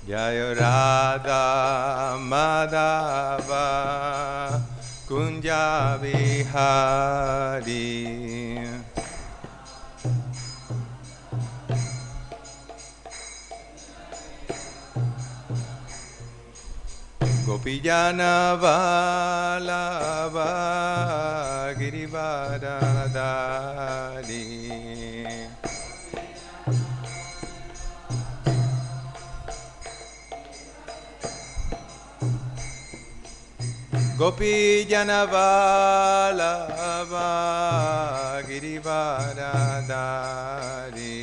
Jaya Radha Madhava Kunja Vihari Gopijana Vallabha Girivardhari Gopijana Vallabha Girivardhari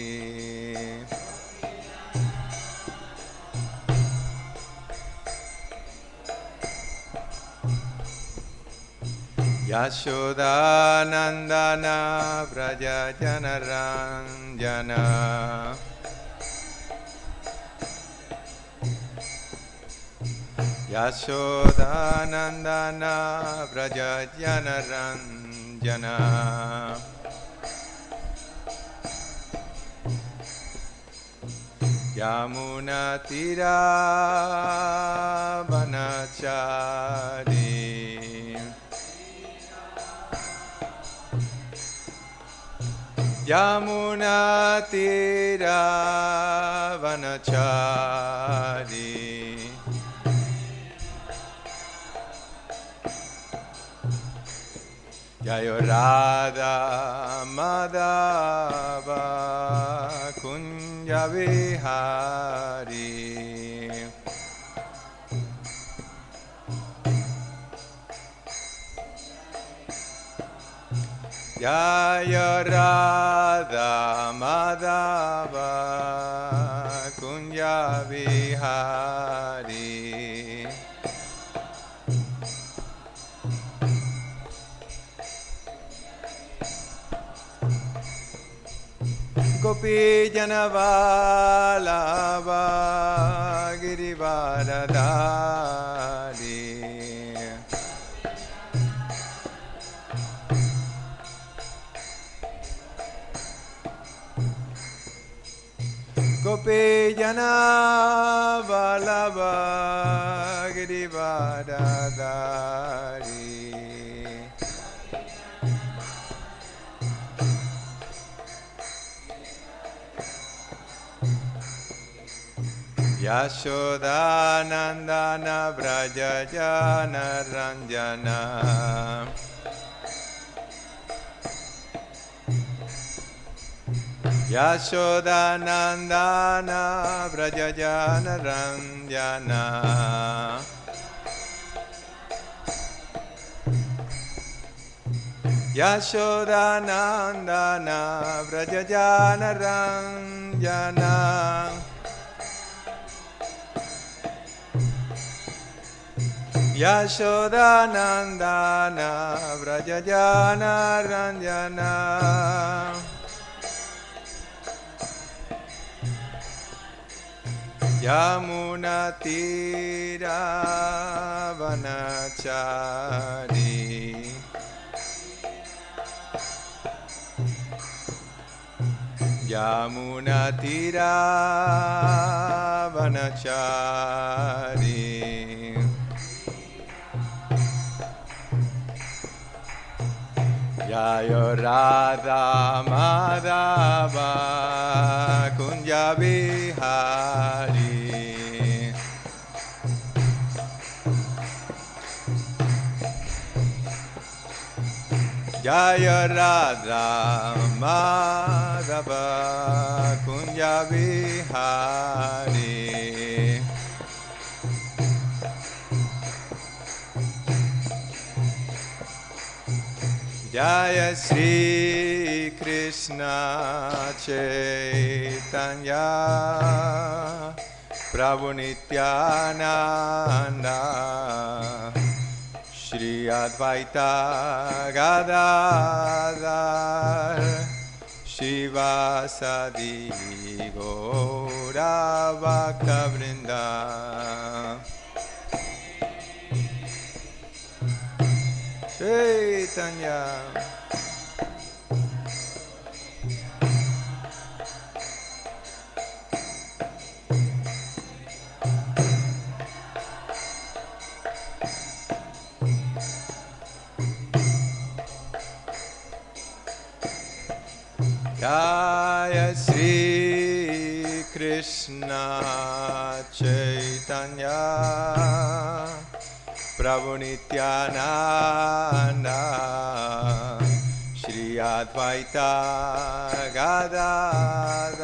Yashoda Nandana Vraja Janaranjana Yashoda Nandana Vraja Janaranjana Yamuna Tira Vanachari Yamuna Tira Vanachari Jaya Radha Madhava Kunja Vihari Jaya Radha Madhava Kunja Vihari Gopi Janavalabha Girivardhari Gopi Janavalabha Girivardhari Yashoda Nandana Vraja Janaranjana Yashoda Nandana Vraja Janaranjana Yashoda Nandana Vraja Janaranjana Yashoda Nandana Vraja Janaranjana Yamuna Tira Vanachari Yamuna Tira Vanachari Jaya Radha Madhava Kunja Vihari Jaya Radha Madhava Kunja Vihari Jaya Sri Kṛṣṇa Chaitanya Prabhu Nityananda Shri Advaita Gadadhar Shivasadi Gaura Bhakta Vrinda Chaitanya Jaya Sri Kṛṣṇa Chaitanya Prabhu Nityananda Shri Advaita Gadadhar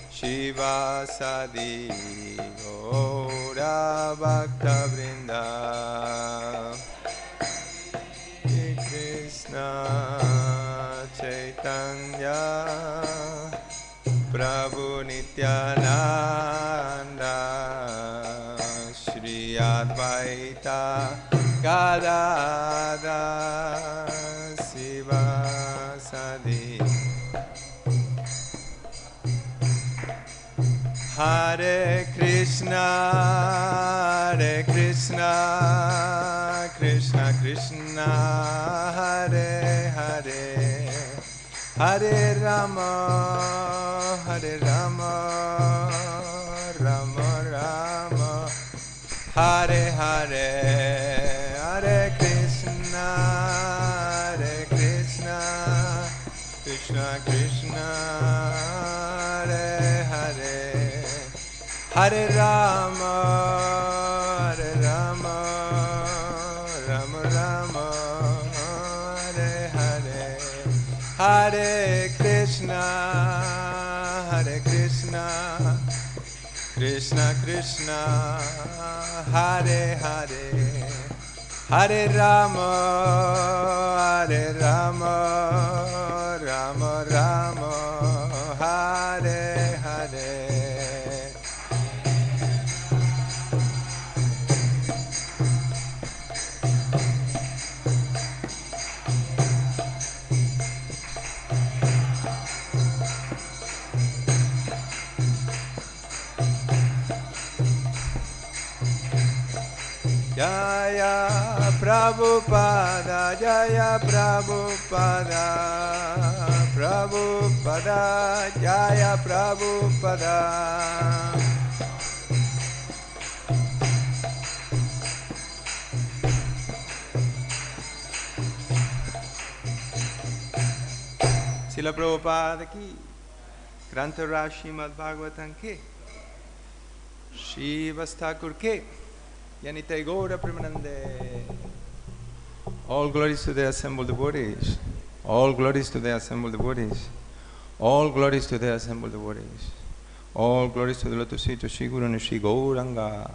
Shivasadi Gaura Bhakta Vrinda Shri Kṛṣṇa Chaitanya Prabhu Nityananda Shri Advaita Gadadhar Sivasadi Hare Krishna Krishna Krishna Hare Hare Hare Rama Rama Rama Hare Hare Hare Krishna Krishna Krishna Hare Hare Hare Rama Rama Rama Hare Hare Hare Krishna Krishna Krishna Hare Hare Hare Rama Rama Rama Hare Hare Jaya Prabhupada Jaya Prabhupada Prabhupada Jaya Prabhupada Srila Prabhupada ki Grantha Srimad Bhagavatam ke Shri Vastakur ke Yanite Gaura Premanande. All glories to the assembled devotees. All glories to the assembled devotees. All glories to the assembled devotees. All glories to the lotus feet of Shri Guru and Shri Gauranga.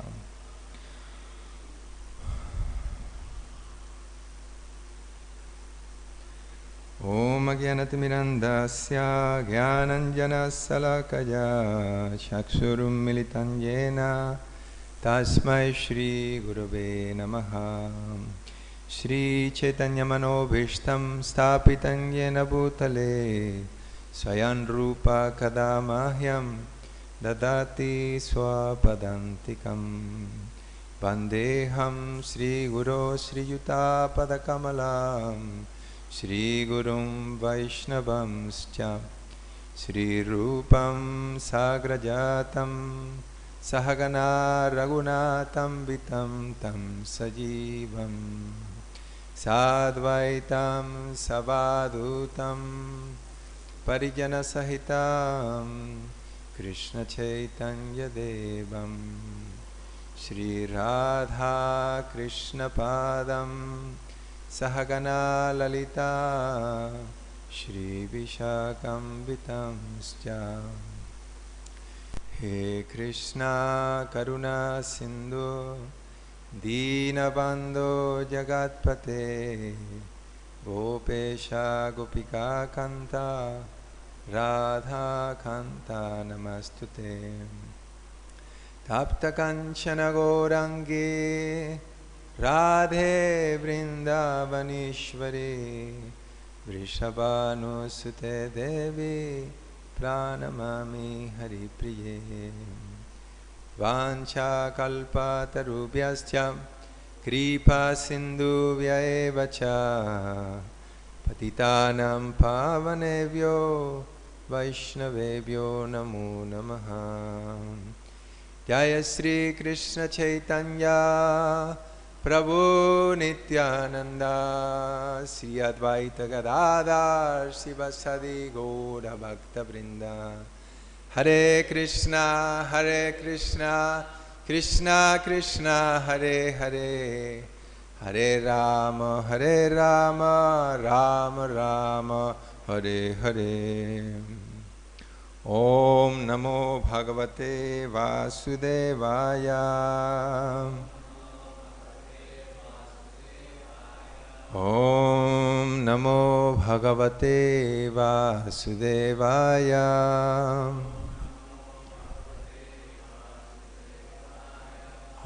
Om Agyanatimirandasya Gyananjana Salakaya Chakshurum Militan Yena Tasmai Shri Gurave Namaha Shri Chaitanya Manobhishtam Stapitam Yena Bhutale Swayan Rupa Kadamahyam Dadati Swapadantikam Vandeham Shri Guru Shri Yuta Padakamalam Shri Gurum Vaishnavamscha Shri Rupam Sagrajatam Sahagana Raghunatam Vitam Tam Sajivam Sadvaitam Savadhutam Parijana Sahitam Krishna Chaitanya Devam Shri Radha Krishna Padam Sahagana Lalita Shri Vishakam Vitamscha He Krishna Karuna Sindhu Dīnabandho Jagatpate Gopesha Gopika Kanta Radha Kanta Namastute Tapta Kanchana Gaurangi Radhe Vrindavanishwari Vrishabhanusute Devi Pranamami Haripriye Vancha Kalpatarubhyascha Kripa sindhu vyeva cha patitanam pavanebhyo vaishnavebhyo namo namaha. Jaya Sri Kṛṣṇa Chaitanya Prabhu Nityananda Sri Advaita Gadadhar Sivasadi Gaura Bhakta Vrinda. Hare Krishna, Krishna Krishna, Hare Hare, Hare Rama, Rama Rama, Hare Hare. Om Namo Bhagavate Vasudevaya. Om Namo Bhagavate Vasudevaya.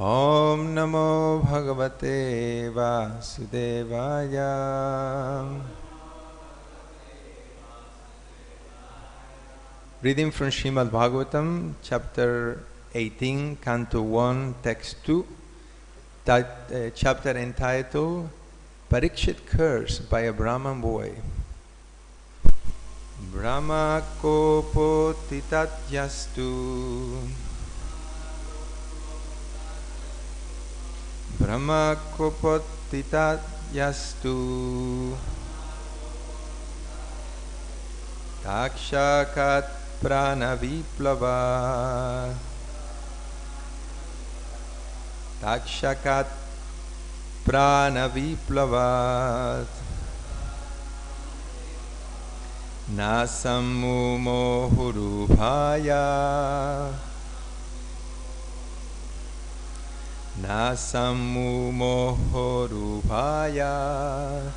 Om Namo Bhagavate Vasudevaya. Reading from Srimad Bhagavatam, chapter 18, canto 1, text 2, chapter entitled Parīkṣit Cursed by a Brahman Boy. Brahma-kopotthitād yastu. Brahma-kopotthitād yastu. Takṣakāt prāṇa-viplavāt. Takṣakāt prāṇa-viplavāt. Na sammumohorubhayād. Na sammumohorubhayād.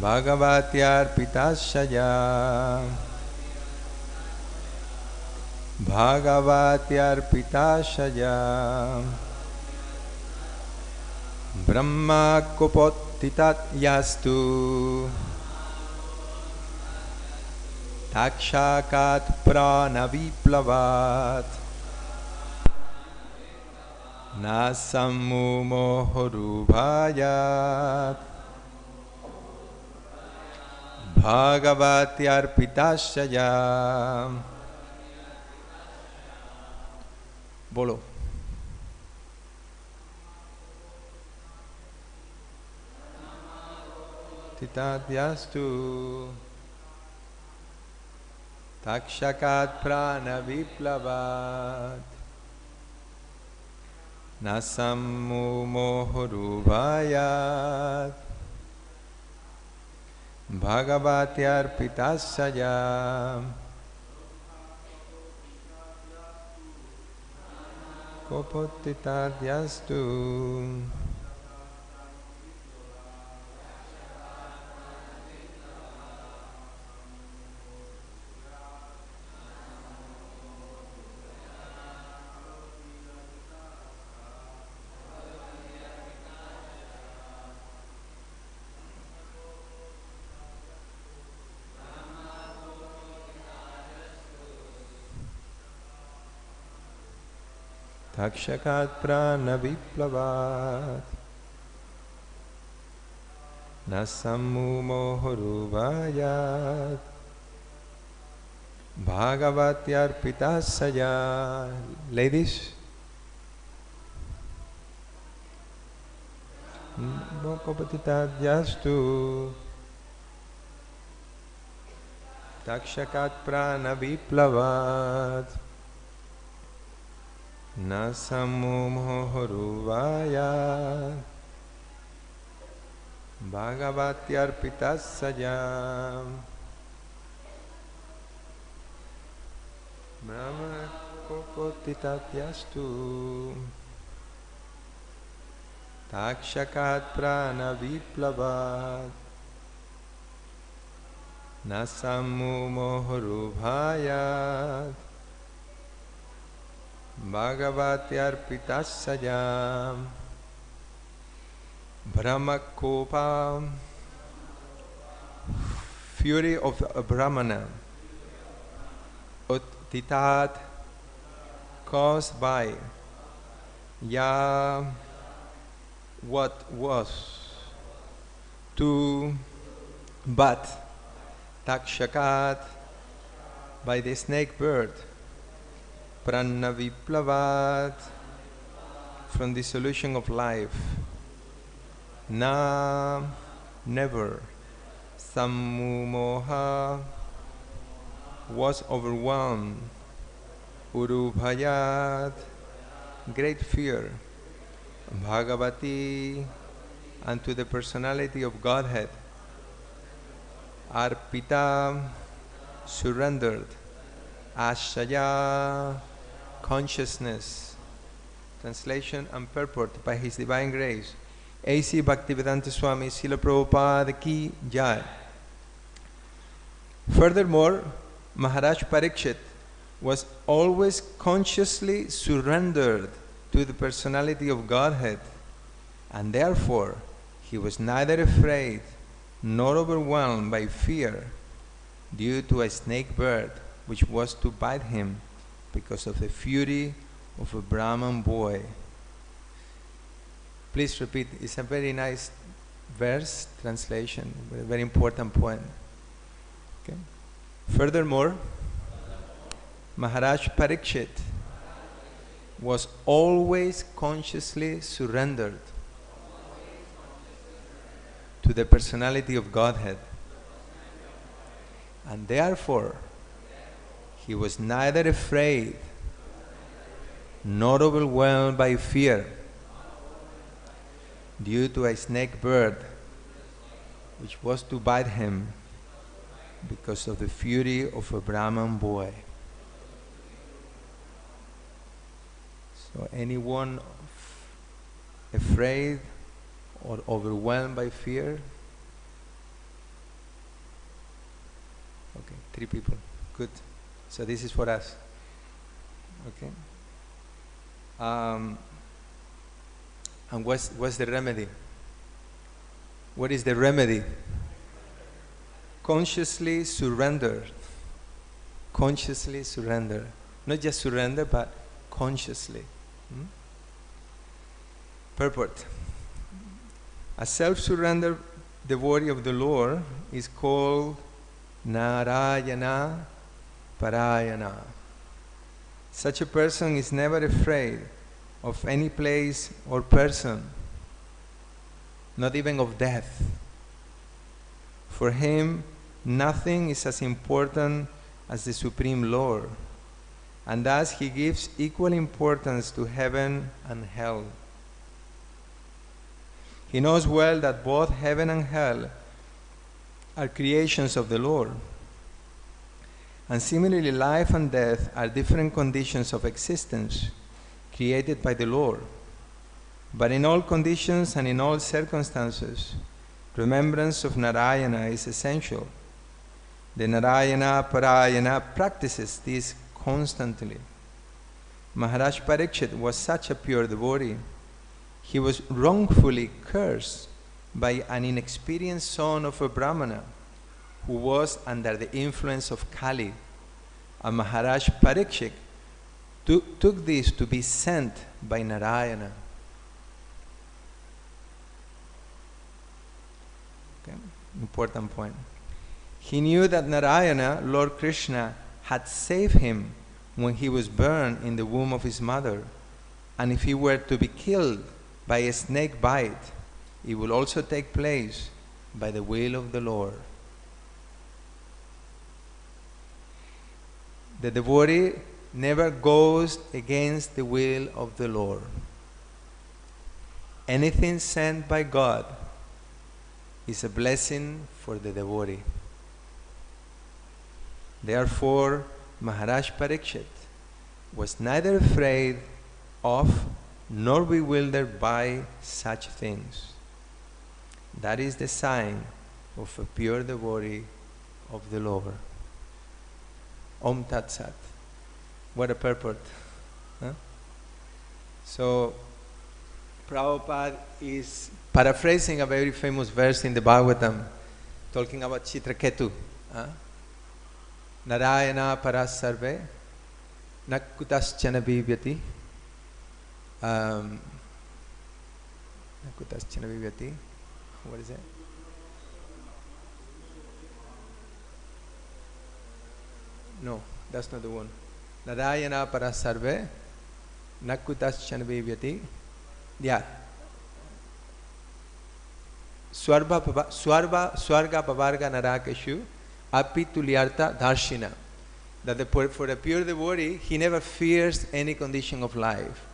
Bhagavati arpitāśayaḥ. Bhagavati arpitāśayaḥ. Brahma-kopotthitād yastu. Takṣakāt prāṇa-viplavāt. Na sammumohorubhayād. Bhagavati arpitāśayaḥ. Bolo. Utthitāt yastu. Takṣakāt prāṇa-viplavāt. Na sammumohorubhayād. Bhagavati arpitāśayaḥ. Kopotthitād yastu. Takṣakāt prāṇa-viplavāt. Na sammumohorubhayād. Bhagavati arpitāśayaḥ. Ladies. Brahma-kopotthitād yastu. Takṣakāt prāṇa-viplavāt. Na sammumohorubhayād. Bhagavati arpitāśayaḥ. Brahma-kopotthitād yastu. Takṣakāt prāṇa-viplavāt. Na sammumohorubhayād. Bhagavati arpitāśayaḥ. Brahma-kopa, fury of a brahmana. Utthitāt, caused by ya what was, to but takṣakāt by the snake bird, prāṇa-viplavāt from dissolution of life, never, sammumoha was overwhelmed, uru-bhayāt great fear, bhagavati unto the personality of Godhead, arpita surrendered, āśayaḥ consciousness. Translation and purport by His Divine Grace A.C. Bhaktivedanta Swami Srila Prabhupada Ki Jai. Furthermore, Mahārāja Parīkṣit was always consciously surrendered to the personality of Godhead, and therefore he was neither afraid nor overwhelmed by fear due to a snake bird which was to bite him because of the fury of a Brahman boy. Please repeat. It's a very nice verse translation, a very important point. Okay. Furthermore, Mahārāja Parīkṣit was always consciously surrendered to the personality of Godhead, and therefore he was neither afraid nor overwhelmed by fear due to a snake bird which was to bite him because of the fury of a Brahman boy. So anyone afraid or overwhelmed by fear? Okay, 3 people. Good. So this is for us. Okay. And what's the remedy? What is the remedy? Consciously surrender. Consciously surrender. Not just surrender, but consciously. Purport. A self-surrendered devotee of the Lord is called nārāyaṇa-parāyaṇa. Such a person is never afraid of any place or person, not even of death. For him, nothing is as important as the Supreme Lord, and thus he gives equal importance to heaven and hell. He knows well that both heaven and hell are creations of the Lord. And similarly, life and death are different conditions of existence created by the Lord. But in all conditions and in all circumstances, remembrance of Nārāyaṇa is essential. The nārāyaṇa-parāyaṇa practices this constantly. Mahārāja Parīkṣit was such a pure devotee. He was wrongfully cursed by an inexperienced son of a brahmana who was under the influence of Kali. And Mahārāja Parīkṣit took this to be sent by Narayana. Okay. Important point. He knew that Narayana, Lord Kṛṣṇa, had saved him when he was born in the womb of his mother, and if he were to be killed by a snake bite, it will also take place by the will of the Lord. The devotee never goes against the will of the Lord. Anything sent by God is a blessing for the devotee. Therefore, Mahārāja Parīkṣit was neither afraid of nor bewildered by such things. That is the sign of a pure devotee of the Lord. Om Tat Sat. What a purport. Huh? So, Prabhupada is paraphrasing a very famous verse in the Bhagavatam, talking about Chitraketu. Nārāyaṇa-parāyaṇa sarve nakutascha bhivyati What is it? No, that's not the one. Nārāyaṇa-parāyaṇa sarve nakutascha vivyati. Yeah. Swarga pavarga narakeshu apitulyartha darshina. That for the pure devotee, he never fears any condition of life.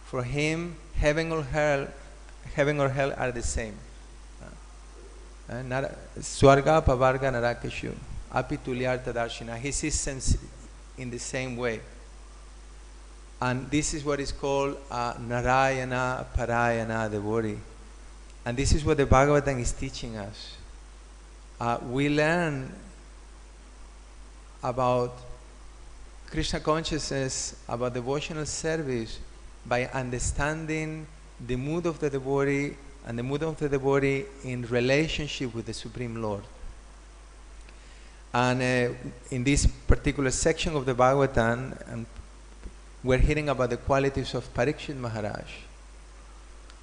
For him, heaven or hell are the same. Swarga pavarga narakeshu apitulyartha darshina. He sees in the same way. And this is what is called a nārāyaṇa-parāyaṇa devotee. And this is what the Bhagavatam is teaching us. We learn about Krishna consciousness, about devotional service, by understanding the mood of the devotee and the mood of the devotee in relationship with the Supreme Lord. And in this particular section of the Bhagavatam, we're hearing about the qualities of Parīkṣit Mahārāja.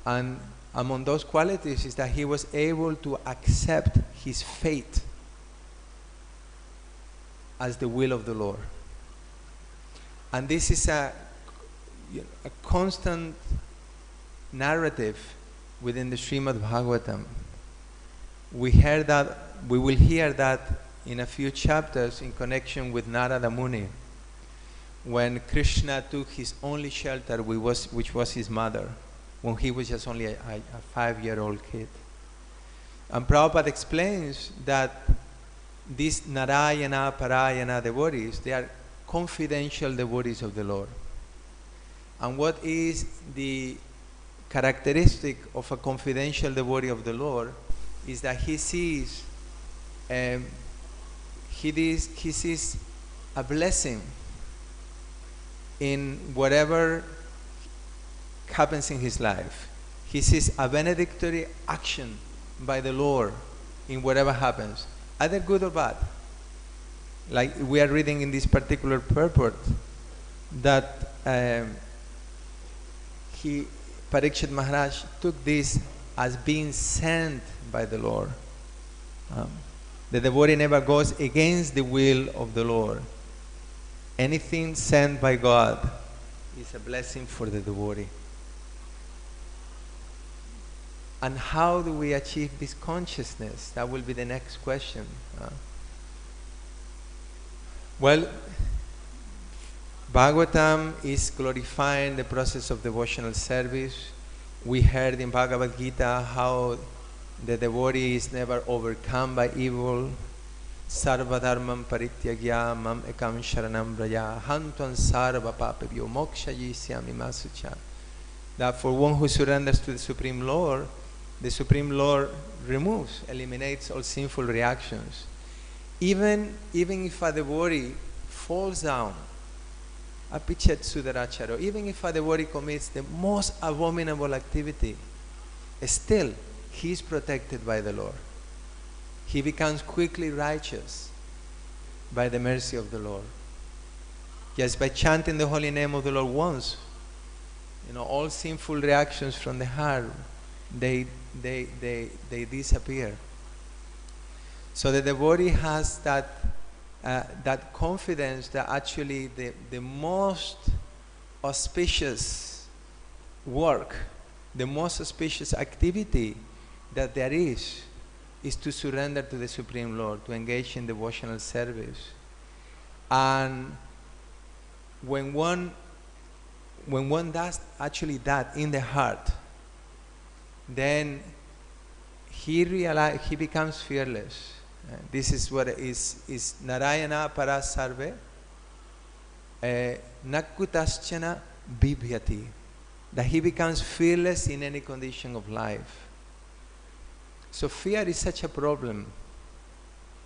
And among those qualities is that he was able to accept his fate as the will of the Lord. And this is a constant narrative within the Srimad Bhagavatam. We will hear that in a few chapters in connection with Narada Muni, when Kṛṣṇa took his only shelter, which was his mother, when he was just only a 5-year-old kid. And Prabhupada explains that these nārāyaṇa-parāyaṇa devotees, they are confidential devotees of the Lord. And what is the characteristic of a confidential devotee of the Lord is that he sees a blessing in whatever happens in his life. He sees a benedictory action by the Lord in whatever happens, either good or bad. Like we are reading in this particular purport that Parīkṣit Maharaj took this as being sent by the Lord. The devotee never goes against the will of the Lord. Anything sent by God is a blessing for the devotee. And how do we achieve this consciousness? That will be the next question. Well, Bhagavatam is glorifying the process of devotional service. We heard in Bhagavad Gita how the devotee is never overcome by evil. Sarva dharmam parityagya mam ekam sharanam braja hantuan sarva papabhyo moksha yisyami masucha. That for one who surrenders to the Supreme Lord eliminates all sinful reactions. Even if a devotee falls down, apichet sudaracharo, even if a devotee commits the most abominable activity, still he is protected by the Lord. He becomes quickly righteous by the mercy of the Lord. Just by chanting the holy name of the Lord once, all sinful reactions from the heart, they disappear. So the devotee has that confidence that actually the most auspicious work, the most auspicious activity that there is to surrender to the Supreme Lord, to engage in devotional service. And when one does actually that in the heart, then he becomes fearless. This is what is nārāyaṇa-parāyaṇa sarve nakutascha bibhyati. That he becomes fearless in any condition of life. So fear is such a problem.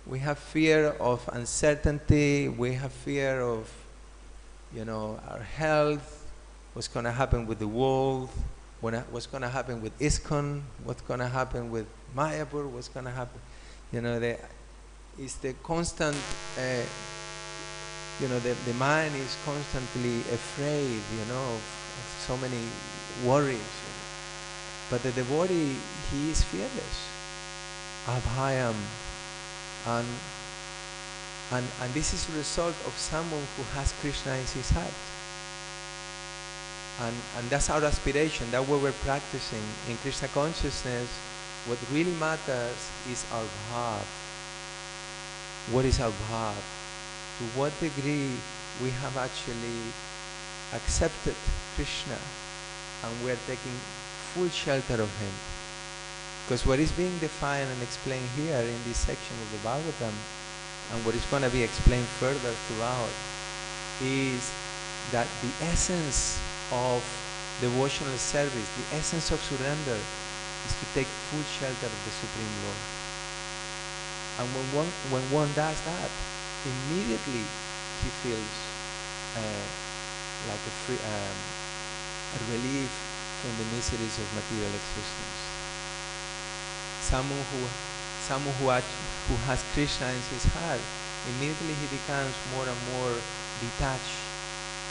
We have fear of uncertainty. We have fear of, our health. What's going to happen with the world? What's going to happen with ISKCON? What's going to happen with Mayapur? What's going to happen? It's the constant. The mind is constantly afraid. so many worries. But the devotee, he is fearless. Abhayam. And this is a result of someone who has Kṛṣṇa in his heart. And that's our aspiration, that's what we're practicing. In Kṛṣṇa consciousness, what really matters is our bhav. What is our bhav? To what degree we have actually accepted Kṛṣṇa and we're taking full shelter of him. Because what is being defined and explained here in this section of the Bhagavatam, and what is going to be explained further throughout, is that the essence of devotional service, the essence of surrender, is to take full shelter of the Supreme Lord. And when one does that, immediately he feels like a relief from the miseries of material existence. Someone who has Kṛṣṇa in his heart, immediately he becomes more and more detached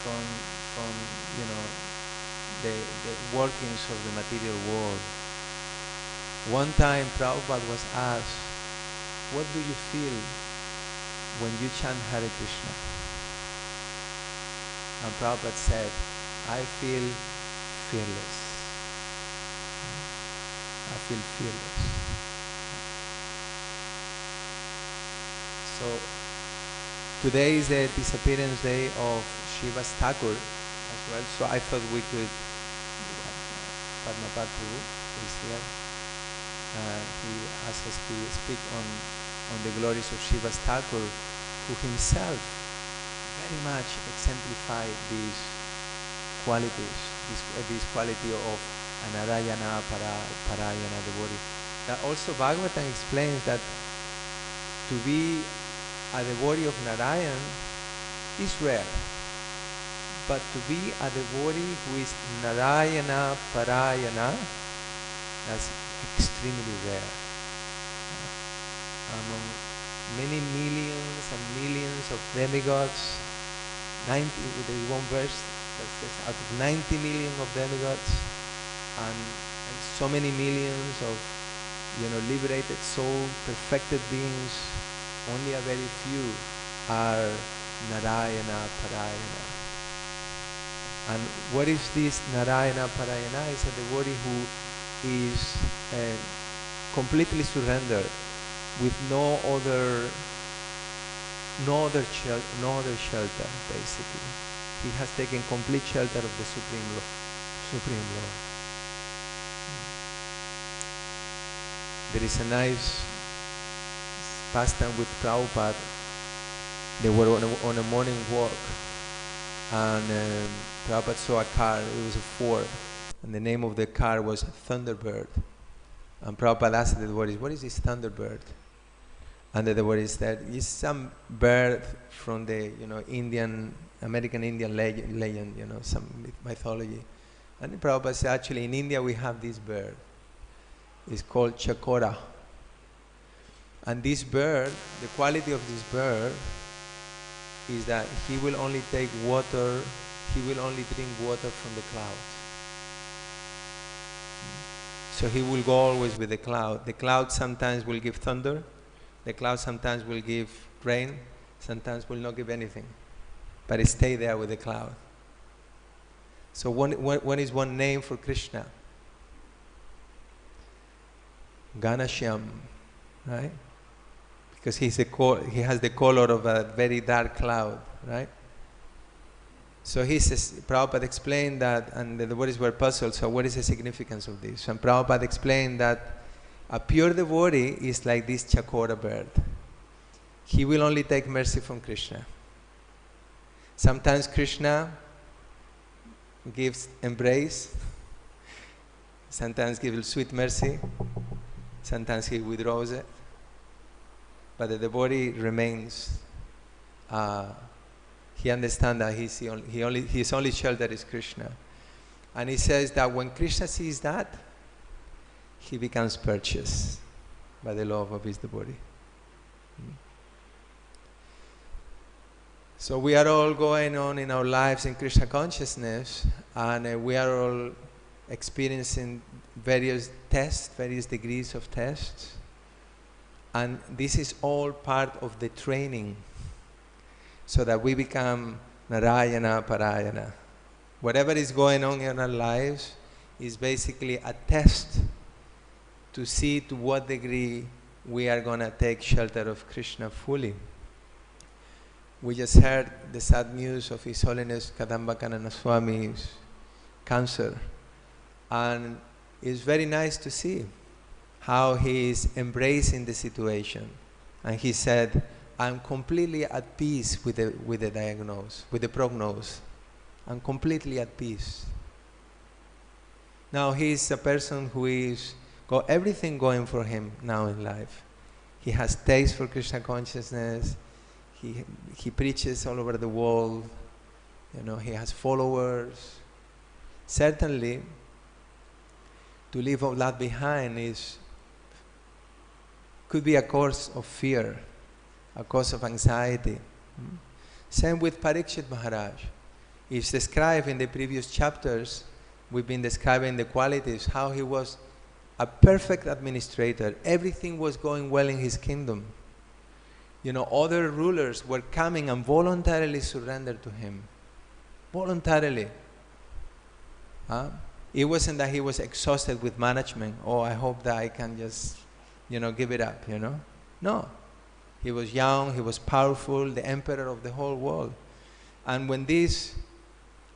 from the workings of the material world. One time Prabhupada was asked, what do you feel when you chant Hare Krishna? And Prabhupada said, I feel fearless. I feel fearless. So today is the disappearance day of Srivas Thakur as well. So I thought we could, Padma Prabhu is here. He asked us to speak on the glories of Srivas Thakur, who himself very much exemplified these qualities, this quality of a nārāyaṇa-parāyaṇa devotee. That also Bhagavatam explains that to be a devotee of Narayan is rare, but to be a devotee who is nārāyaṇa-parāyaṇa, that's extremely rare. Among many millions and millions of demigods, 90, there is one verse that says out of 90 million of demigods and so many millions of liberated souls, perfected beings, only a very few are nārāyaṇa-parāyaṇa. And what is this nārāyaṇa-parāyaṇa? It's a devotee who is completely surrendered, with no other shelter, basically. He has taken complete shelter of the Supreme Lord. There is a nice pastime with Prabhupada. They were on a morning walk, and Prabhupada saw a car. It was a Ford, and the name of the car was Thunderbird. And Prabhupada asked the devotees, what is this Thunderbird? And the devotees said, it's some bird from the American Indian legend, some mythology. And Prabhupada said, actually in India we have this bird. It's called chakora. And this bird, the quality of this bird is that he will only take water, he will only drink water from the clouds. So he will go always with the cloud. The cloud sometimes will give thunder, the cloud sometimes will give rain, sometimes will not give anything, but stay there with the cloud. So what is one name for Kṛṣṇa? Ganashyam, right? Because he has the color of a very dark cloud, right? So he says, Prabhupada explained that, and the devotees were puzzled, so what is the significance of this? And Prabhupada explained that a pure devotee is like this chakora bird. He will only take mercy from Kṛṣṇa. Sometimes Kṛṣṇa gives embrace, sometimes gives sweet mercy, sometimes he withdraws it, but the devotee remains. He understands that his only shelter is Kṛṣṇa. And he says that when Kṛṣṇa sees that, he becomes purchased by the love of his devotee. So we are all going on in our lives in Krishna consciousness, and we are all experiencing various tests, various degrees of tests. And this is all part of the training so that we become nārāyaṇa-parāyaṇa. Whatever is going on in our lives is basically a test to see to what degree we are going to take shelter of Krishna fully. We just heard the sad news of His Holiness Kadamba Swami's cancer. And it's very nice to see how he is embracing the situation. And he said, I'm completely at peace with the diagnosis, with the prognosis. I'm completely at peace. Now he's a person who is got everything going for him now in life. He has taste for Krishna consciousness. He preaches all over the world. You know, he has followers. Certainly, to leave all that behind could be a cause of fear, a cause of anxiety. Same with Parīkṣit Maharaj. It's described in the previous chapters. We've been describing the qualities, how he was a perfect administrator. Everything was going well in his kingdom. You know, other rulers were coming and voluntarily surrendered to him. Voluntarily. It wasn't that he was exhausted with management. Oh, I hope that I can just, give it up, No. He was young, he was powerful, the emperor of the whole world. And when this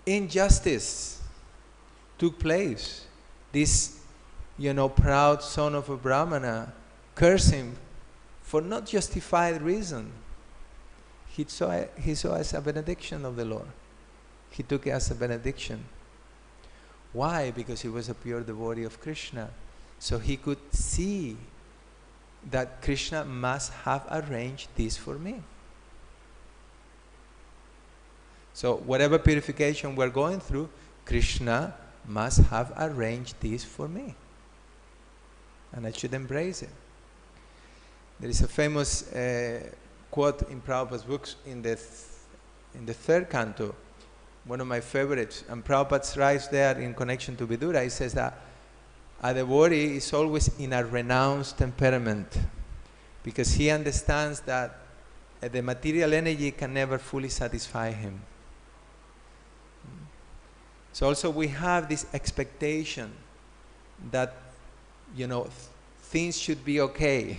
injustice took place, this, proud son of a brahmana cursed him for not justified reason. He saw it as a benediction of the Lord. He took it as a benediction. Why? Because he was a pure devotee of Krishna. So he could see that Krishna must have arranged this for me. So whatever purification we're going through, Krishna must have arranged this for me. And I should embrace it. There is a famous quote in Prabhupada's books in the third canto, one of my favorites, and Prabhupada writes there in connection to Vidura. He says that a devotee is always in a renounced temperament because he understands that the material energy can never fully satisfy him. So also we have this expectation that, things should be okay.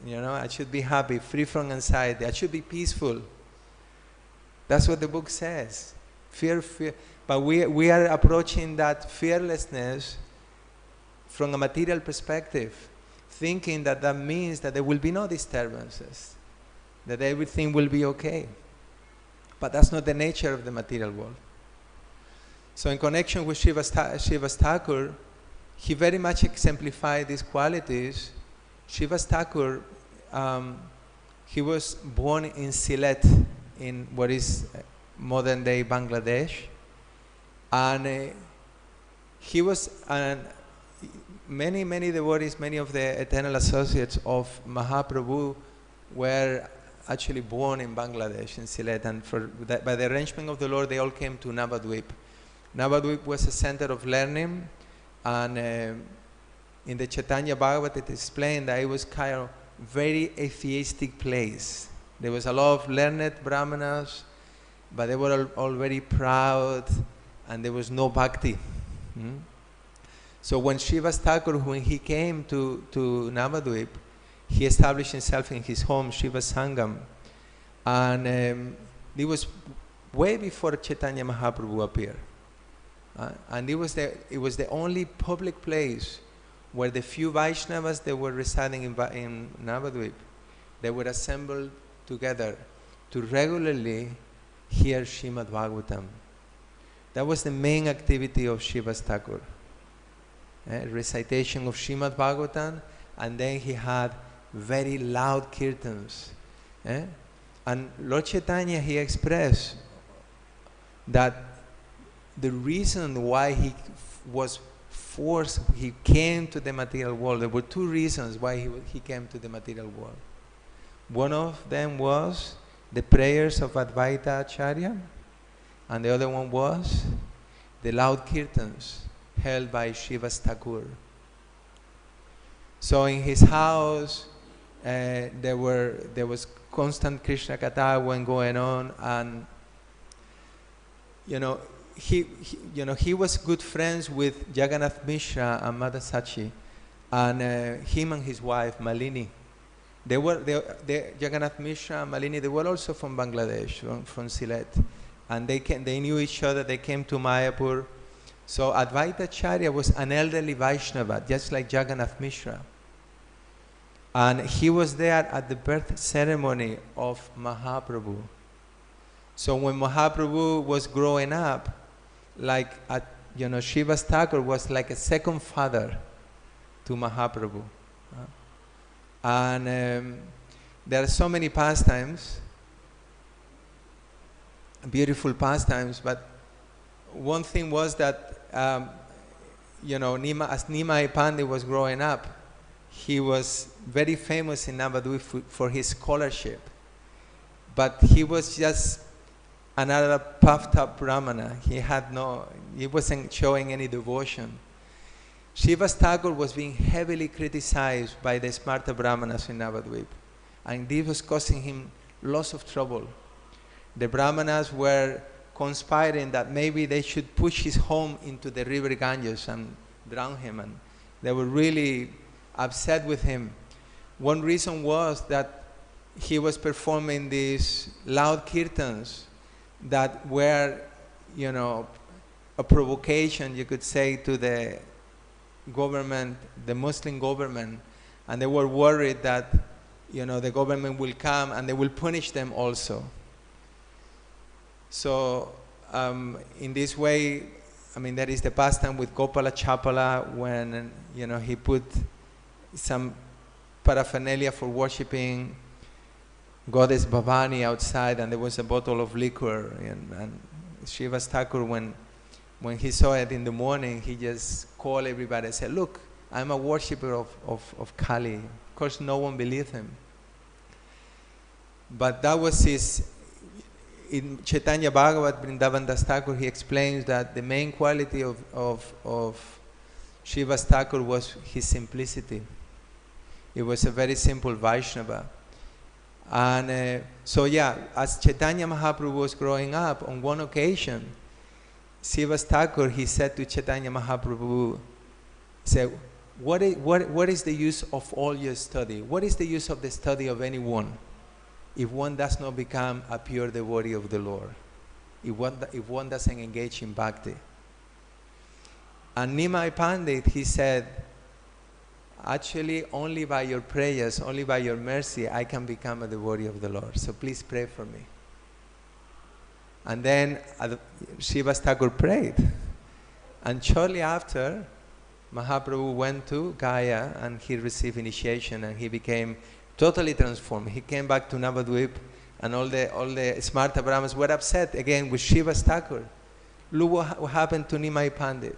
I should be happy, free from anxiety. I should be peaceful. That's what the book says. Fear. But we are approaching that fearlessness from a material perspective, thinking that means that there will be no disturbances, that everything will be okay. But that's not the nature of the material world. So in connection with Srivas Thakur, he very much exemplified these qualities. Srivas Thakur, he was born in Sylhet, in what is modern-day Bangladesh, and he was many devotees, many of the eternal associates of Mahaprabhu were actually born in Bangladesh, in Sylhet, and by the arrangement of the Lord, they all came to Navadvip. Navadvip was a center of learning, and in the Chaitanya Bhagavatam it is explained that it was kind of very atheistic place. There was a lot of learned brahmanas, but they were all very proud, and there was no bhakti. So when Srivas Thakur, when he came to Navadvip, he established himself in his home, Srivas Sangam, and it was way before Chaitanya Mahaprabhu appeared. And it was the only public place where the few Vaishnavas that were residing in Navadvip, they were assembled together to regularly hear Srimad Bhagavatam. That was the main activity of Srivas Thakur. Recitation of Srimad Bhagavatam, and then he had very loud kirtans. And Lord Chaitanya, he expressed that the reason why he was forced, he came to the material world, there were two reasons why he came to the material world. One of them was the prayers of Advaita Acharya, and the other one was the loud kirtans held by Srivas Thakur. So in his house, there was constant Krishna Katha when going on, and he was good friends with Jagannath Mishra and Mata Sachi, and him and his wife Malini. Jagannath Mishra and Malini, they were also from Bangladesh, from Sylhet, and they knew each other. They came to Mayapur. So Advaita Acharya was an elderly Vaishnava, just like Jagannath Mishra. And he was there at the birth ceremony of Mahaprabhu. So when Mahaprabhu was growing up, Srivas Thakur was like a second father to Mahaprabhu. And there are so many pastimes, beautiful pastimes, but one thing was that, as Nimai Pandey was growing up, he was very famous in Navadvip for his scholarship. But he was just another puffed up brahmana. He wasn't showing any devotion. Srivas Thakur was being heavily criticized by the smarta brahmanas in Navadvip, and this was causing him lots of trouble. The brahmanas were conspiring that maybe they should push his home into the river Ganges and drown him, and they were really upset with him. One reason was that he was performing these loud kirtans that were, a provocation, you could say, to the government, the Muslim government, and they were worried that, the government will come and they will punish them also. So, in this way, there is the pastime with Gopala Chapala when, he put some paraphernalia for worshipping Goddess Bhavani outside, and there was a bottle of liquor, and Srivas Thakur, when he saw it in the morning, he just called everybody and said, "Look, I'm a worshipper of Kali." Of course, no one believed him. But that was in Chaitanya Bhagavat, Vrindavan Das Thakur, he explains that the main quality of Srivas Thakur was his simplicity. He was a very simple Vaishnava. And as Chaitanya Mahaprabhu was growing up, on one occasion, Srivas Thakur, he said to Chaitanya Mahaprabhu, what is the use of all your study? What is the use of the study of anyone if one does not become a pure devotee of the Lord? If one doesn't engage in bhakti? And Nimai Pandit, he said, actually, only by your prayers, only by your mercy, I can become a devotee of the Lord. So please pray for me. And then Srivas Thakur prayed. And shortly after, Mahaprabhu went to Gaya and he received initiation and he became totally transformed. He came back to Navadvip, and all the Smarta Brahmas were upset again with Srivas Thakur. Look what happened to Nimai Pandit.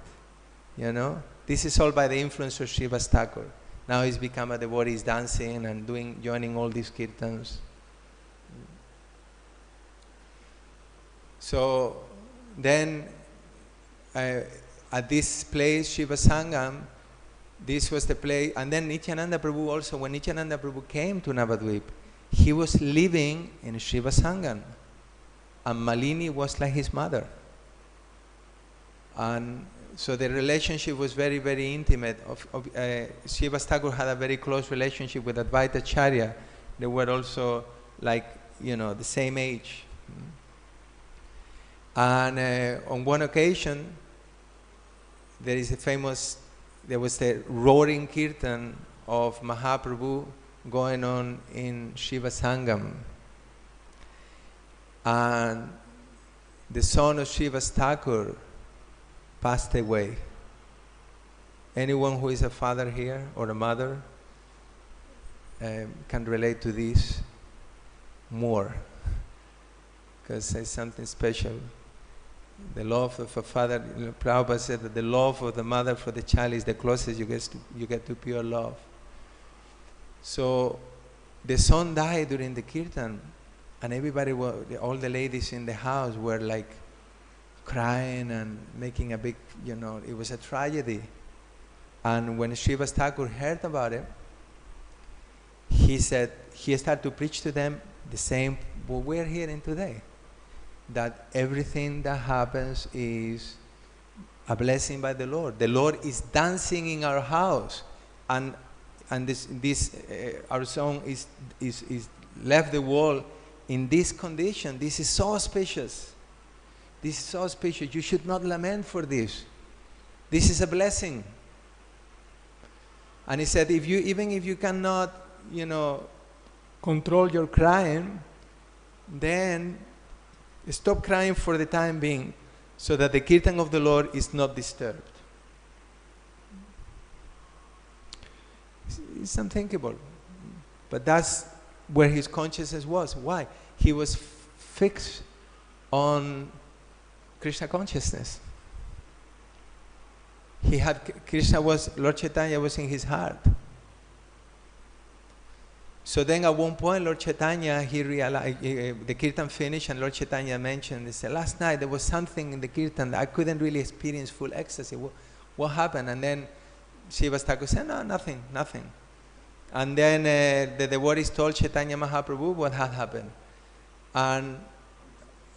This is all by the influence of Srivas Thakur. Now he's become a devotee, he's dancing and joining all these kirtans. So then at this place, Shiva Sangam, this was the place, and then Nityananda Prabhu also, when Nityananda Prabhu came to Navadvip, he was living in Shiva Sangam, and Malini was like his mother. And so the relationship was very, very intimate. Srivas Thakur had a very close relationship with Advaita Acharya. They were also the same age. And on one occasion, there was the roaring kirtan of Mahaprabhu going on in Shiva Sangam. And the son of Srivas Thakur passed away. Anyone who is a father here or a mother can relate to this more, because it's something special. The love of a father, Prabhupada said that the love of the mother for the child is the closest you get to pure love. So the son died during the kirtan, and everybody, all the ladies in the house were like crying and making a big, it was a tragedy. And when Srivas Thakur heard about it, he started to preach to them the same what we're hearing today, that everything that happens is a blessing by the Lord. The Lord is dancing in our house, and this our song is left the world in this condition. This is so auspicious. This is so auspicious. You should not lament for this. This is a blessing. And he said, even if you cannot, control your crying, then stop crying for the time being, so that the kirtan of the Lord is not disturbed. It's unthinkable. But that's where his consciousness was. Why? He was fixed on Krishna consciousness. Lord Chaitanya was in his heart. So then at one point, Lord Chaitanya, he realized, the kirtan finished, and Lord Chaitanya mentioned, he said, last night there was something in the kirtan that I couldn't really experience full ecstasy. What happened? And then Srivas Thakur said, no, nothing. And then the devotees told Chaitanya Mahaprabhu what had happened. And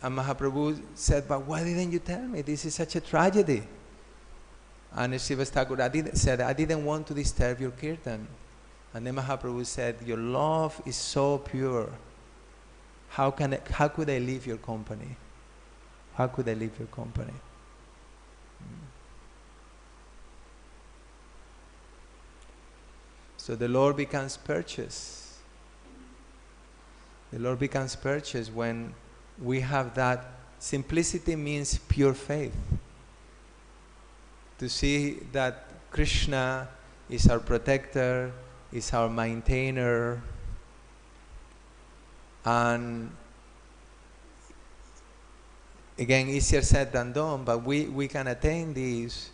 Mahaprabhu said, but why didn't you tell me? This is such a tragedy. And Srivas Thakur said, I didn't want to disturb your kirtan. And then Mahaprabhu said, your love is so pure. How could I leave your company? How could I leave your company? So the Lord becomes purchased. The Lord becomes purchased when we have that. Simplicity means pure faith. To see that Kṛṣṇa is our protector, is our maintainer, and again, easier said than done, but we can attain this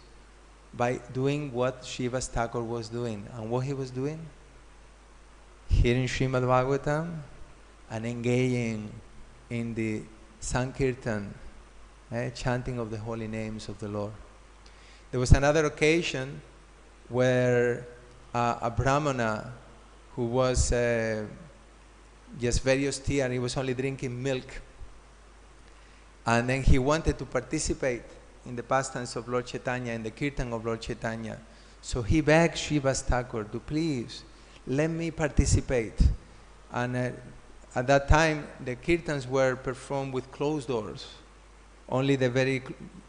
by doing what Srivas Thakur was doing. And what he was doing? Hearing Srimad Bhagavatam and engaging in the Sankirtan, chanting of the holy names of the Lord. There was another occasion where a brahmana who was just very austere, and he was only drinking milk, and then he wanted to participate in the pastimes of Lord Chaitanya, in the kirtan of Lord Chaitanya. So he begged Srivas Thakur to please let me participate. And at that time, the kirtans were performed with closed doors. Only the very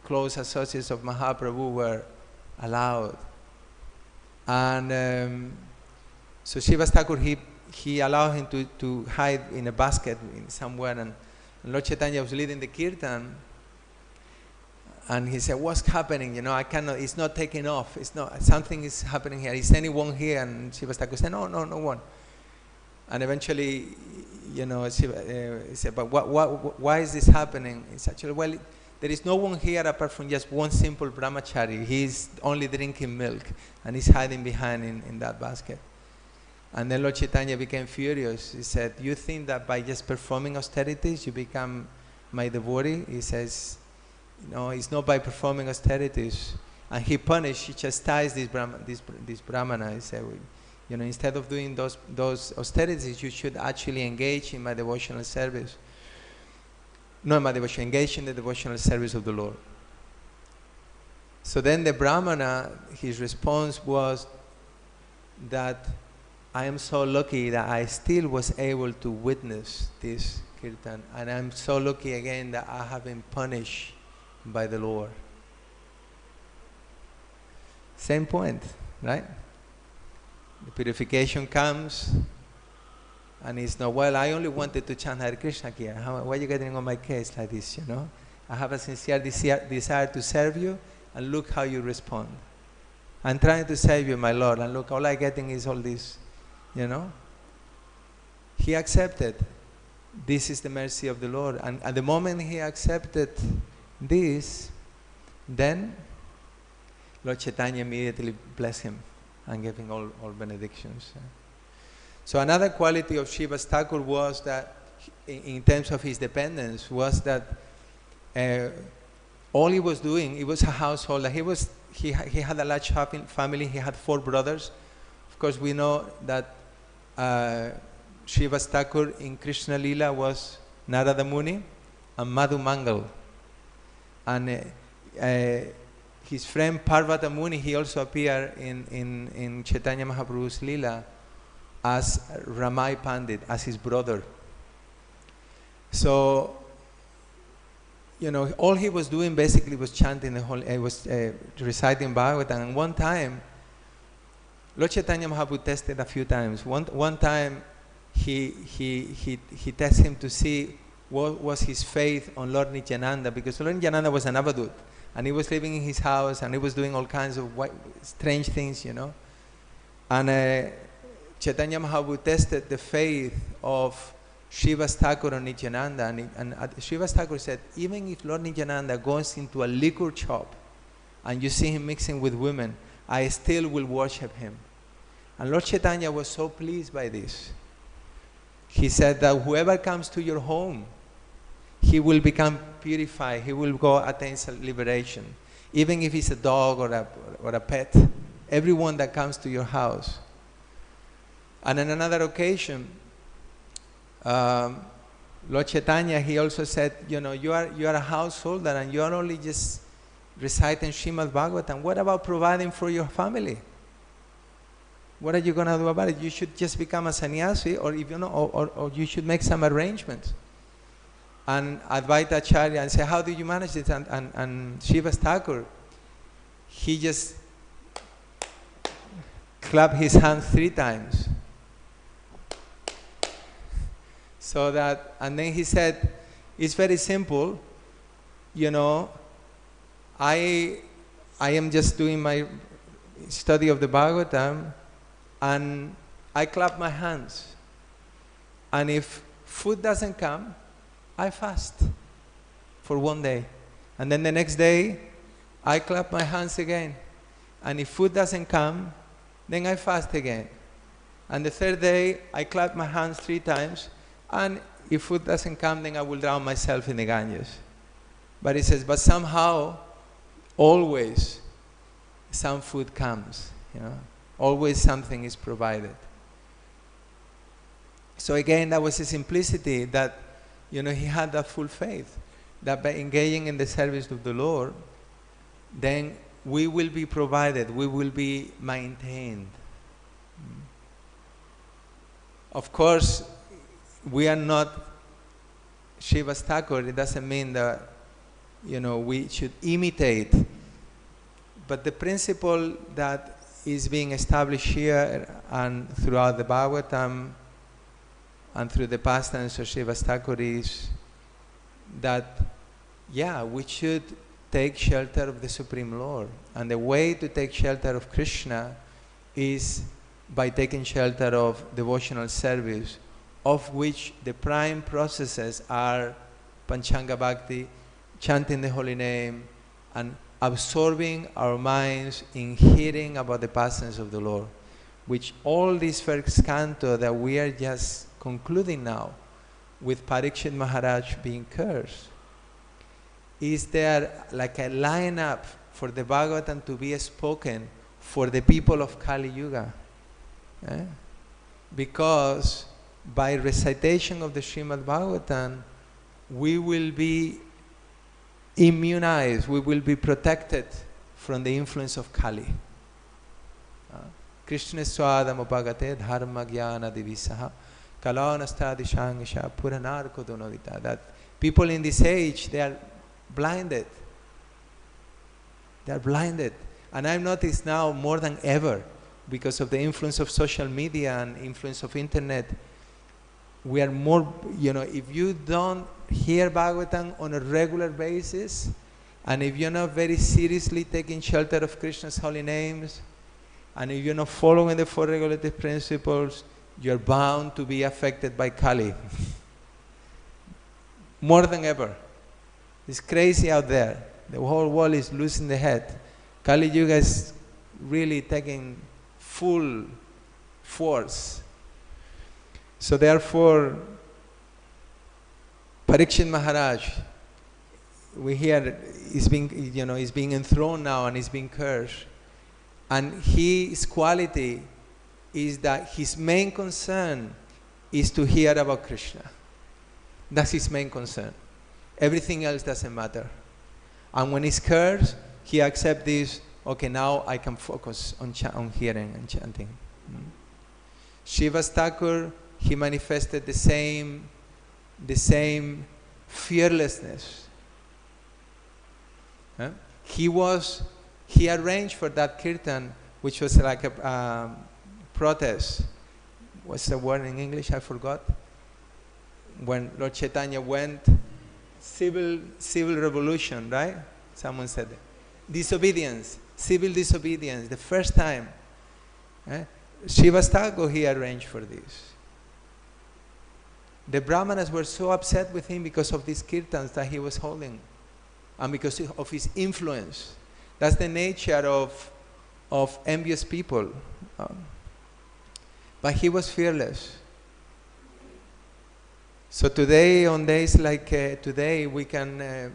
close associates of Mahaprabhu were allowed. And so Srivas Thakur, he allowed him to hide in a basket somewhere, and Lord Chaitanya was leading the kirtan, and he said, what's happening? I cannot, it's not taking off. It's not, something is happening here. Is anyone here? And Srivas Thakur said, no one. And eventually, he said, but why is this happening? It's actually, well, there is no one here apart from just one simple brahmachari. He's only drinking milk, and he's hiding behind in that basket. And then Lord Chaitanya became furious. He said, you think that by just performing austerities you become my devotee? He says, it's not by performing austerities. And he chastised this brahmana. He said, instead of doing those austerities, you should actually engage in my devotional service. No, in my devotion, engage in the devotional service of the Lord. So then the brahmana, his response was that I am so lucky that I still was able to witness this kirtan, and I'm so lucky again that I have been punished by the Lord. Same point, right? The purification comes, and it's not, well, I only wanted to chant Hare Krishna here. Why are you getting on my case like this, I have a sincere desire to serve you, and look how you respond. I'm trying to serve you, my Lord, and look, all I'm getting is all this, He accepted. This is the mercy of the Lord. And at the moment he accepted this, then Lord Chaitanya immediately blessed him and gave him all benedictions. So another quality of Srivas Thakur was that in terms of his dependence, was that all he was doing, it was a household. He had a large family. He had 4 brothers. Of course, we know that Srivas Thakur in Kṛṣṇa Lila was Narada Muni and Madhu Mangal. And his friend Parvata Muni, he also appeared in Chaitanya Mahaprabhu's Lila as Ramai Pandit, as his brother. So, you know, all he was doing basically was chanting the whole, was reciting Bhagavatam. And one time, Lord Chaitanya Mahaprabhu tested a few times. One time, he tested him to see what was his faith on Lord Nityananda, because Lord Nityananda was an avadut, and he was living in his house, and he was doing all kinds of strange things, you know. And Chaitanya Mahaprabhu tested the faith of Srivas Thakur on Nityananda, and Srivas Thakur said, even if Lord Nityananda goes into a liquor shop and you see him mixing with women, I still will worship him. And Lord Chaitanya was so pleased by this. He said that whoever comes to your home, he will become purified. He will go attain liberation. Even if it's a dog or a pet, everyone that comes to your house. And on another occasion, Lord Chaitanya, he also said, you know, you are a householder and you are only just reciting Srimad Bhagavatam. What about providing for your family? What are you going to do about it? You should just become a sannyasi, or if you know, or you should make some arrangements. And Advaita Acharya and say, how do you manage it? And Srivas Thakur, he just clapped his hands 3 times. So that, and then he said, it's very simple, you know, I am just doing my study of the Bhagavatam, and I clap my hands. And if food doesn't come, I fast for 1 day. And then the next day, I clap my hands again. And if food doesn't come, then I fast again. And the 3rd day, I clap my hands 3 times. And if food doesn't come, then I will drown myself in the Ganges. But he says, but somehow, always, some food comes, you know. Always something is provided. So again, that was the simplicity that, you know, he had that full faith that by engaging in the service of the Lord, then we will be provided, we will be maintained. Of course, we are not Srivas Thakur. It doesn't mean that, you know, we should imitate. But the principle that is being established here and throughout the Bhagavatam and through the pastimes of Srivas Thakur is that, yeah, we should take shelter of the Supreme Lord. And the way to take shelter of Kṛṣṇa is by taking shelter of devotional service, of which the prime processes are Panchanga Bhakti, chanting the holy name, and absorbing our minds in hearing about the pastimes of the Lord, which all this first canto that we are just concluding now, with Parīkṣit Maharaj being cursed, is there like a line-up for the Bhagavatam to be spoken for the people of Kali Yuga. Because by recitation of the Srimad Bhagavatam, we will be immunized, we will be protected from the influence of Kali. Krishna swadam upagate dharma jnana divisaha kalanastadi shangisha puranarko donodita. That people in this age, they are blinded. They are blinded. And I've noticed now more than ever, because of the influence of social media and influence of internet, we are more, you know, if you don't hear Bhagavatam on a regular basis, and if you're not very seriously taking shelter of Krishna's holy names, and if you're not following the 4 regulative principles, you're bound to be affected by Kali. More than ever. It's crazy out there. The whole world is losing the head. Kali Yuga is really taking full force. So therefore, Parīkṣit Maharaj, we hear he's being enthroned now and he's being cursed. And his quality is that his main concern is to hear about Kṛṣṇa. That's his main concern. Everything else doesn't matter. And when he's cursed, he accepts this, okay, now I can focus on hearing and chanting. Shiva Thakur, he manifested the same fearlessness. He arranged for that kirtan, which was like a protest. What's the word in English? I forgot. When Lord Chaitanya went, civil revolution, right? Someone said it. Disobedience, civil disobedience, the first time. Shiva Thakur, he arranged for this. The Brahmanas were so upset with him because of these kirtans that he was holding and because of his influence. That's the nature of envious people. But he was fearless. So today, on days like today, we can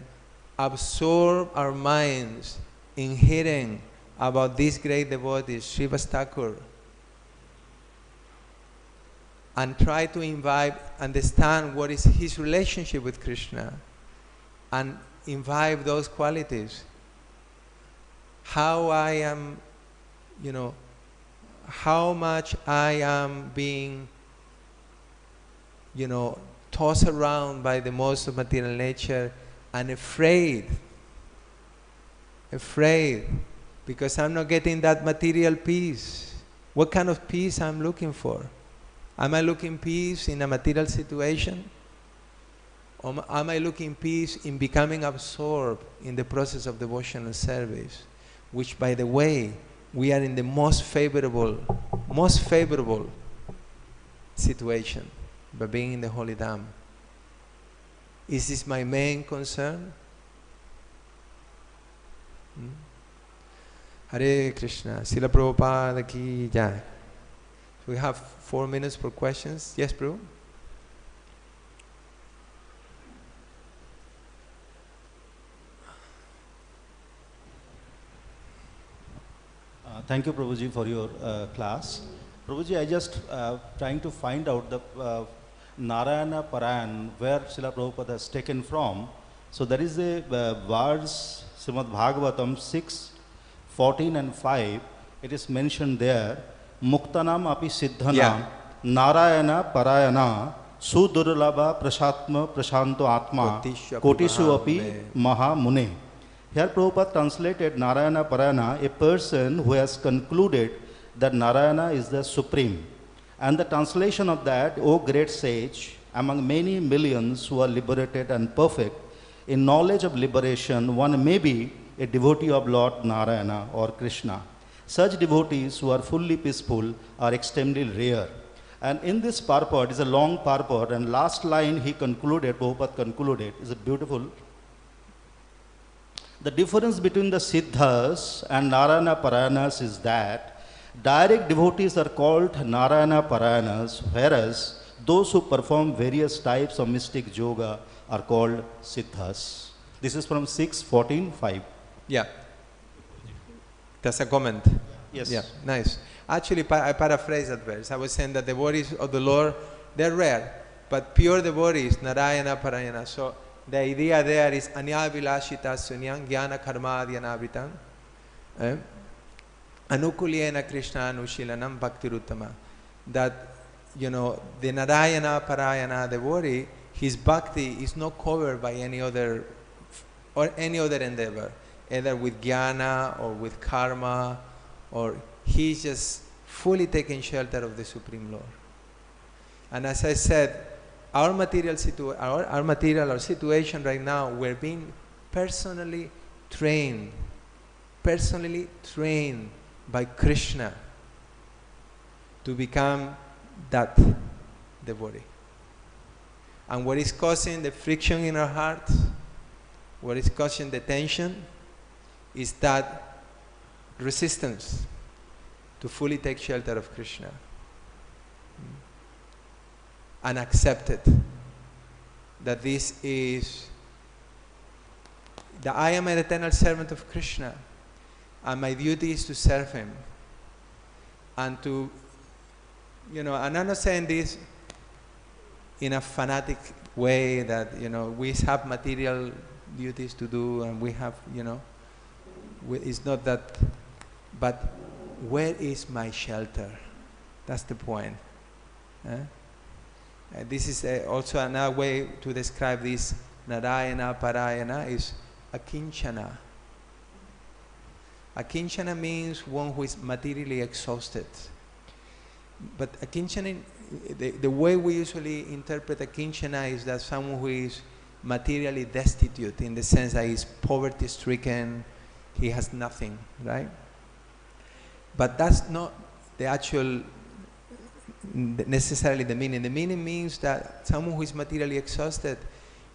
absorb our minds in hearing about these great devotees, Shiva Thakur, and try to understand what is his relationship with Kṛṣṇa, and imbibe those qualities. How I am, how much I am being, tossed around by the most of material nature and afraid because I'm not getting that material peace. What kind of peace I'm looking for? Am I looking peace in a material situation? Or am I looking peace in becoming absorbed in the process of devotional service? Which, by the way, we are in the most favorable situation by being in the Holy Dham. Is this my main concern? Hare Krishna. Srila Prabhupada ki jai. We have 4 minutes for questions. Yes, Prabhu? Thank you, Prabhuji, for your class. Prabhuji, I just trying to find out the nārāyaṇa-parāyaṇa, where Srila Prabhupada has taken from. So there is a verse, Srimad Bhagavatam 6:14 and 5. It is mentioned there, Muktanam api siddhanam nārāyaṇa-parāyaṇa sudurlabha prashatma prashanto atma kotishu api maha mune. Here Prabhupada translated Nārāyaṇa-parāyaṇa, a person who has concluded that Narayana is the supreme. And the translation of that, O great sage, among many millions who are liberated and perfect, in knowledge of liberation, one may be a devotee of Lord Narayana or Kṛṣṇa. Such devotees who are fully peaceful are extremely rare. And in this purport, is a long purport, and last line he concluded, Prabhupada concluded, is a beautiful. The difference between the Siddhas and Nārāyaṇa-parāyaṇas is that direct devotees are called Nārāyaṇa-parāyaṇas, whereas those who perform various types of mystic yoga are called Siddhas. This is from 6:14:5. Yeah. That's a comment. Yes. Yeah, nice. Actually, I paraphrase that verse. I was saying that devotees of the Lord, they're rare, but pure devotees, Nārāyaṇa-parāyaṇa. So the idea there is Anyāvilāśita sunyam jnana karmadhyanavitam anukulyena Kṛṣṇa anushilanam bhaktiruttama. That, the Nārāyaṇa-parāyaṇa devotee, his bhakti is not covered by any other endeavor, either with jnana or with karma, or he's just fully taking shelter of the Supreme Lord. And as I said, our material situation right now, we're being personally trained by Kṛṣṇa to become that devotee. And what is causing the friction in our hearts, what is causing the tension, is that resistance to fully take shelter of Kṛṣṇa and accept it. that this is, that I am an eternal servant of Kṛṣṇa, and my duty is to serve him. And to, and I'm not saying this in a fanatic way that, we have material duties to do and we have, it's not that, but where is my shelter? That's the point. This is also another way to describe this nārāyaṇa-parāyaṇa is akinchana. Akinchana means one who is materially exhausted. But akinchana, the way we usually interpret akinchana is that someone who is materially destitute, in the sense that he's poverty-stricken, he has nothing, right? But that's not the actual, necessarily the meaning. The meaning means that someone who is materially exhausted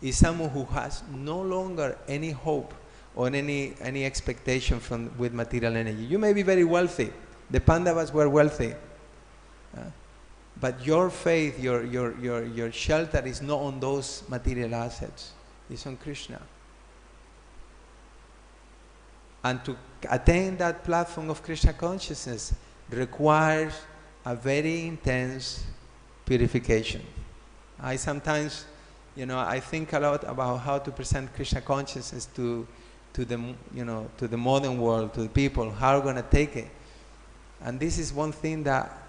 is someone who has no longer any hope or any expectation with material energy. You may be very wealthy. The Pandavas were wealthy. But your faith, your shelter is not on those material assets. It's on Kṛṣṇa. And to attain that platform of Kṛṣṇa consciousness requires a very intense purification. I sometimes, I think a lot about how to present Kṛṣṇa consciousness to the modern world, to the people, how we're going to take it. And this is one thing that,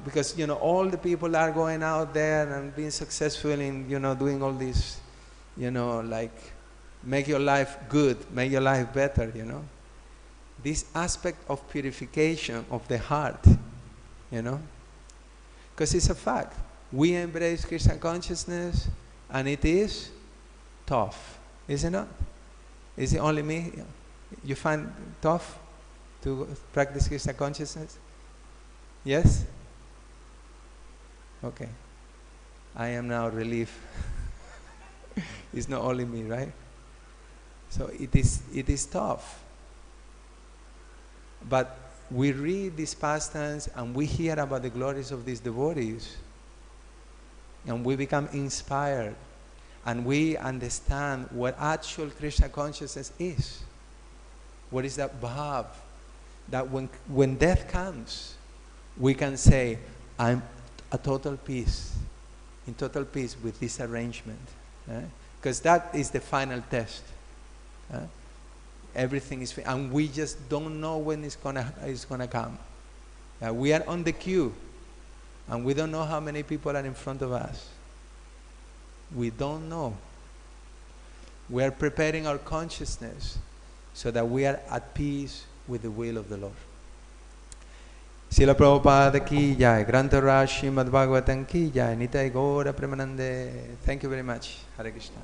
because, all the people are going out there and being successful in, doing all this, like, make your life good, make your life better, This aspect of purification of the heart, because it's a fact. We embrace Kṛṣṇa consciousness and it is tough, is it not? Is it only me? You find tough to practice Kṛṣṇa consciousness? Yes? Okay. I am now relieved. It's not only me, right? So it is tough. But we read these pastimes and we hear about the glories of these devotees and we become inspired and we understand what actual Kṛṣṇa consciousness is. What is that bhav? That when death comes, we can say, I'm at total peace, in total peace with this arrangement. Because that is the final test. Everything is, and we just don't know when it's gonna come. We are on the queue, and we don't know how many people are in front of us. We don't know. We are preparing our consciousness so that we are at peace with the will of the Lord. Srila Prabhupada ki jai, Grantaraj Srimad Bhagavatam ki jai, Nitai Gaura Premanande. Thank you very much. Hare Krishna.